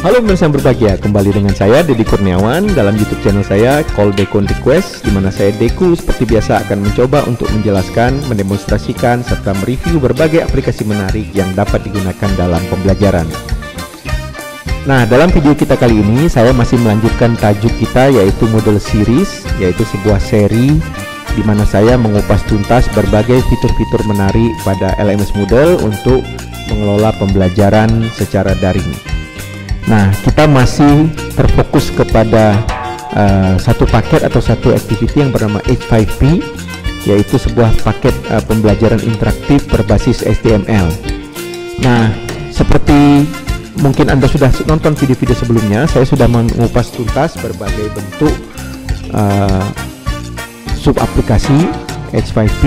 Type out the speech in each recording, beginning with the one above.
Halo pemirsa yang berbahagia, kembali dengan saya Deddy Kurniawan dalam YouTube channel saya Call Deku on Request, di mana saya Deku seperti biasa akan mencoba untuk menjelaskan, mendemonstrasikan serta mereview berbagai aplikasi menarik yang dapat digunakan dalam pembelajaran. Nah, dalam video kita kali ini saya masih melanjutkan tajuk kita, yaitu Model Series, yaitu sebuah seri di mana saya mengupas tuntas berbagai fitur-fitur menarik pada LMS Moodle untuk mengelola pembelajaran secara daring. Nah, kita masih terfokus kepada satu paket atau satu activity yang bernama H5P, yaitu sebuah paket pembelajaran interaktif berbasis HTML. Nah, seperti mungkin Anda sudah nonton video-video sebelumnya, saya sudah mengupas tuntas berbagai bentuk sub-aplikasi H5P,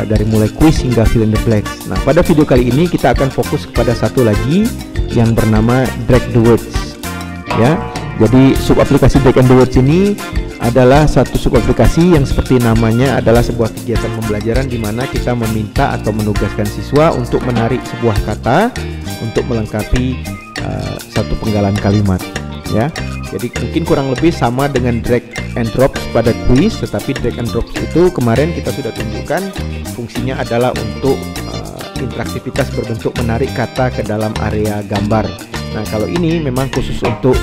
dari mulai quiz hingga fill in the blanks. Nah, pada video kali ini kita akan fokus kepada satu lagi yang bernama Drag the Words. Ya, jadi sub-aplikasi Drag and the Words ini adalah satu sub-aplikasi yang seperti namanya adalah sebuah kegiatan pembelajaran di mana kita meminta atau menugaskan siswa untuk menarik sebuah kata untuk melengkapi satu penggalan kalimat. Ya, jadi mungkin kurang lebih sama dengan drag and drop pada quiz, tetapi drag and drop itu kemarin kita sudah tunjukkan fungsinya adalah untuk interaktivitas berbentuk menarik kata ke dalam area gambar. Nah, kalau ini memang khusus untuk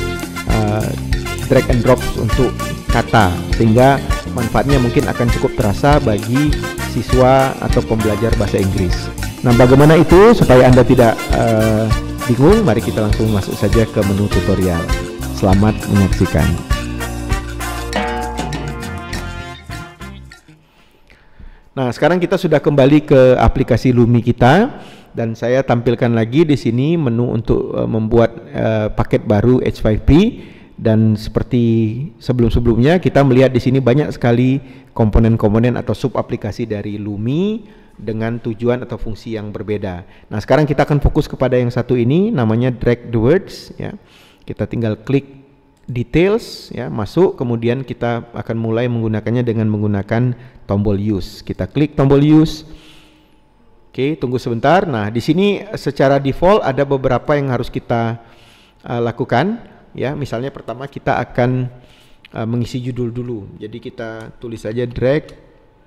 drag and drop untuk kata, sehingga manfaatnya mungkin akan cukup terasa bagi siswa atau pembelajar bahasa Inggris. Nah, bagaimana itu supaya Anda tidak bingung? Mari kita langsung masuk saja ke menu tutorial. Selamat menyaksikan. Nah, sekarang kita sudah kembali ke aplikasi Lumi kita, dan saya tampilkan lagi di sini menu untuk membuat paket baru H5P. Dan seperti sebelum-sebelumnya, kita melihat di sini banyak sekali komponen-komponen atau sub aplikasi dari Lumi dengan tujuan atau fungsi yang berbeda. Nah, sekarang kita akan fokus kepada yang satu ini, namanya Drag the Words. Ya, kita tinggal klik details, ya, masuk, kemudian kita akan mulai menggunakannya dengan menggunakan tombol use. Kita klik tombol use. Oke, tunggu sebentar. Nah, di sini secara default ada beberapa yang harus kita lakukan. Ya, misalnya pertama kita akan mengisi judul dulu. Jadi kita tulis saja drag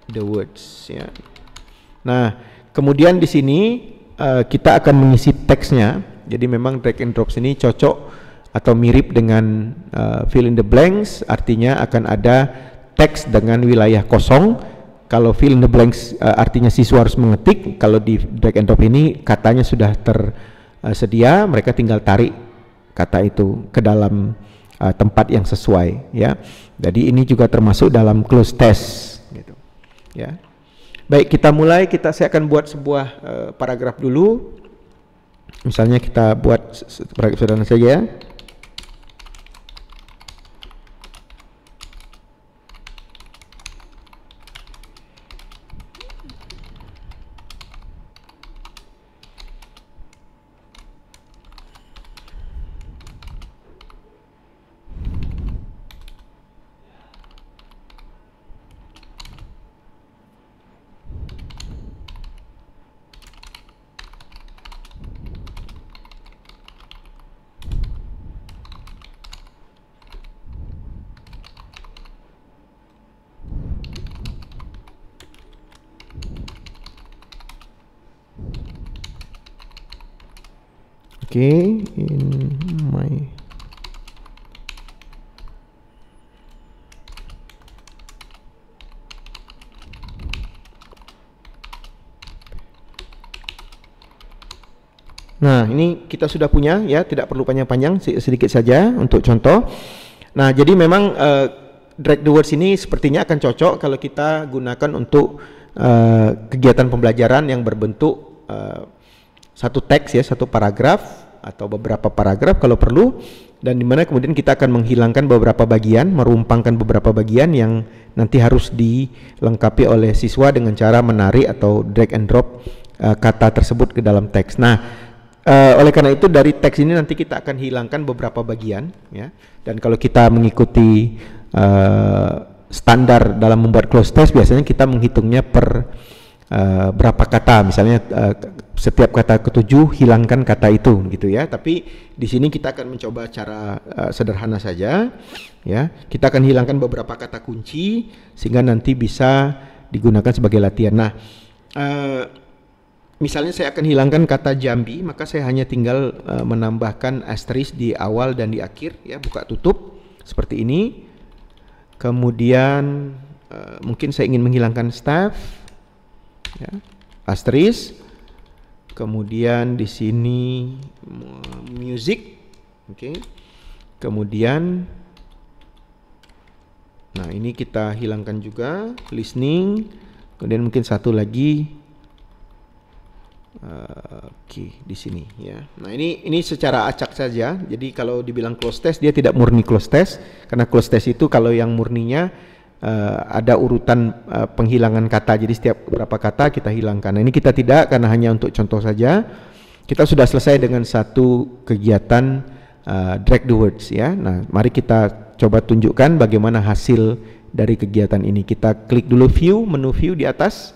the words. Ya. Nah, kemudian di sini kita akan mengisi teksnya. Jadi memang drag and drop ini cocok atau mirip dengan fill in the blanks, artinya akan ada teks dengan wilayah kosong. Kalau fill in the blanks artinya siswa harus mengetik. Kalau di drag and drop ini katanya sudah tersedia, mereka tinggal tarik kata itu ke dalam tempat yang sesuai. Ya, jadi ini juga termasuk dalam close test. Gitu. Ya, baik, kita mulai. Saya akan buat sebuah paragraf dulu. Misalnya kita buat paragraf sederhana saja. Okay, in my Nah, ini kita sudah punya, ya, tidak perlu panjang-panjang, sedikit saja untuk contoh. Nah, jadi memang drag the words ini sepertinya akan cocok kalau kita gunakan untuk kegiatan pembelajaran yang berbentuk satu teks, ya, satu paragraf atau beberapa paragraf kalau perlu, dan dimana kemudian kita akan menghilangkan beberapa bagian, merumpangkan beberapa bagian yang nanti harus dilengkapi oleh siswa dengan cara menarik atau drag and drop kata tersebut ke dalam teks. Nah, oleh karena itu dari teks ini nanti kita akan hilangkan beberapa bagian, ya, dan kalau kita mengikuti standar dalam membuat close test, biasanya kita menghitungnya per berapa kata, misalnya setiap kata ketujuh hilangkan kata itu gitu ya. Tapi di sini kita akan mencoba cara sederhana saja ya. Kita akan hilangkan beberapa kata kunci sehingga nanti bisa digunakan sebagai latihan. Nah, misalnya saya akan hilangkan kata Jambi, maka saya hanya tinggal menambahkan asterisk di awal dan di akhir ya, buka tutup seperti ini. Kemudian mungkin saya ingin menghilangkan staff ya, asterisk. Kemudian di sini music, oke. Kemudian, nah ini kita hilangkan juga listening. Kemudian mungkin satu lagi, oke, di sini ya. Nah ini secara acak saja. Jadi kalau dibilang close test, dia tidak murni close test, karena close test itu kalau yang murninya ada urutan penghilangan kata, jadi setiap berapa kata kita hilangkan. Nah, ini kita tidak, karena hanya untuk contoh saja. Kita sudah selesai dengan satu kegiatan drag the words ya. Nah, mari kita coba tunjukkan bagaimana hasil dari kegiatan ini. Kita klik dulu view, menu view di atas.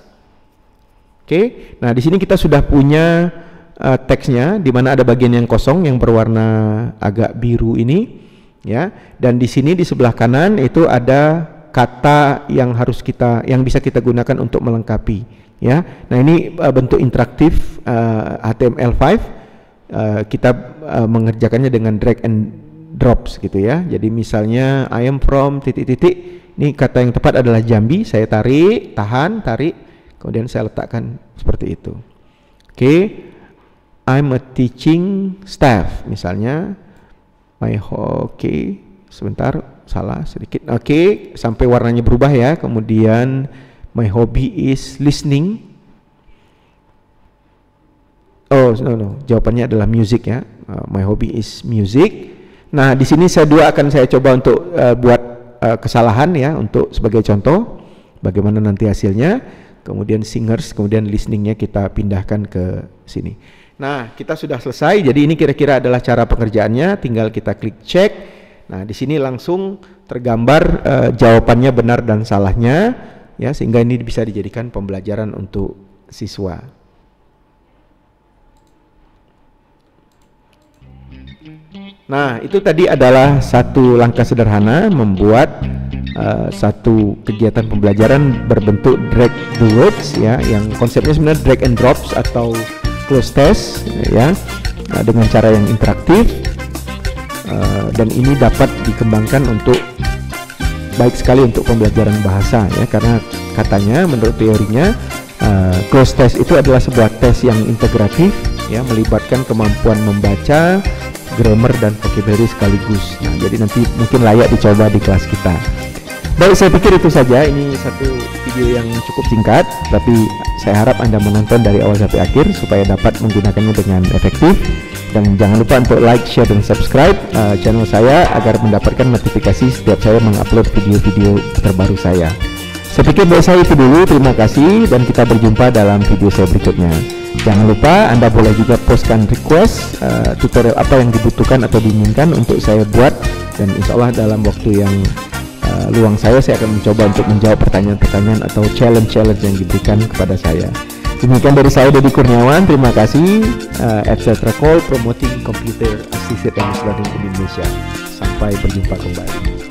Oke. Nah, di sini kita sudah punya teksnya, di mana ada bagian yang kosong yang berwarna agak biru ini ya. Dan di sini di sebelah kanan itu ada kata yang bisa kita gunakan untuk melengkapi ya. Nah, ini bentuk interaktif HTML5. Kita mengerjakannya dengan drag and drops gitu ya. Jadi misalnya I am from titik-titik, ini kata yang tepat adalah Jambi, saya tarik, tahan, tarik, kemudian saya letakkan seperti itu. Oke. I'm a teaching staff misalnya. Sebentar, salah sedikit. Oke, sampai warnanya berubah ya. Kemudian my hobby is listening. Oh no, jawabannya adalah music ya. My hobby is music. Nah, di sini saya coba untuk buat kesalahan ya, untuk sebagai contoh bagaimana nanti hasilnya. Kemudian singers, kemudian listeningnya kita pindahkan ke sini. Nah, kita sudah selesai. Jadi ini kira-kira adalah cara pengerjaannya. Tinggal kita klik cek. Nah, di sini langsung tergambar jawabannya benar dan salahnya ya, sehingga ini bisa dijadikan pembelajaran untuk siswa. Nah, itu tadi adalah satu langkah sederhana membuat satu kegiatan pembelajaran berbentuk drag the words ya, yang konsepnya sebenarnya drag and drops atau close test ya, dengan cara yang interaktif. Dan ini dapat dikembangkan untuk baik sekali untuk pembelajaran bahasa ya, karena katanya menurut teorinya close test itu adalah sebuah tes yang integratif ya, melibatkan kemampuan membaca, grammar dan vocabulary sekaligus. Nah, jadi nanti mungkin layak dicoba di kelas kita. Baik, saya pikir itu saja. Ini satu video yang cukup singkat, tapi saya harap Anda menonton dari awal sampai akhir supaya dapat menggunakannya dengan efektif. Dan jangan lupa untuk like, share, dan subscribe channel saya agar mendapatkan notifikasi setiap saya mengupload video-video terbaru saya. Saya pikir dari saya itu dulu. Terima kasih dan kita berjumpa dalam video saya berikutnya. Jangan lupa Anda boleh juga postkan request tutorial apa yang dibutuhkan atau diinginkan untuk saya buat, dan insya Allah dalam waktu yang luang saya akan mencoba untuk menjawab pertanyaan-pertanyaan atau challenge-challenge yang diberikan kepada saya. Demikian dari saya, Deddy Kurniawan. Terima kasih. Etc. Call Promoting Computer Assisted English Learning in Indonesia. Sampai berjumpa kembali.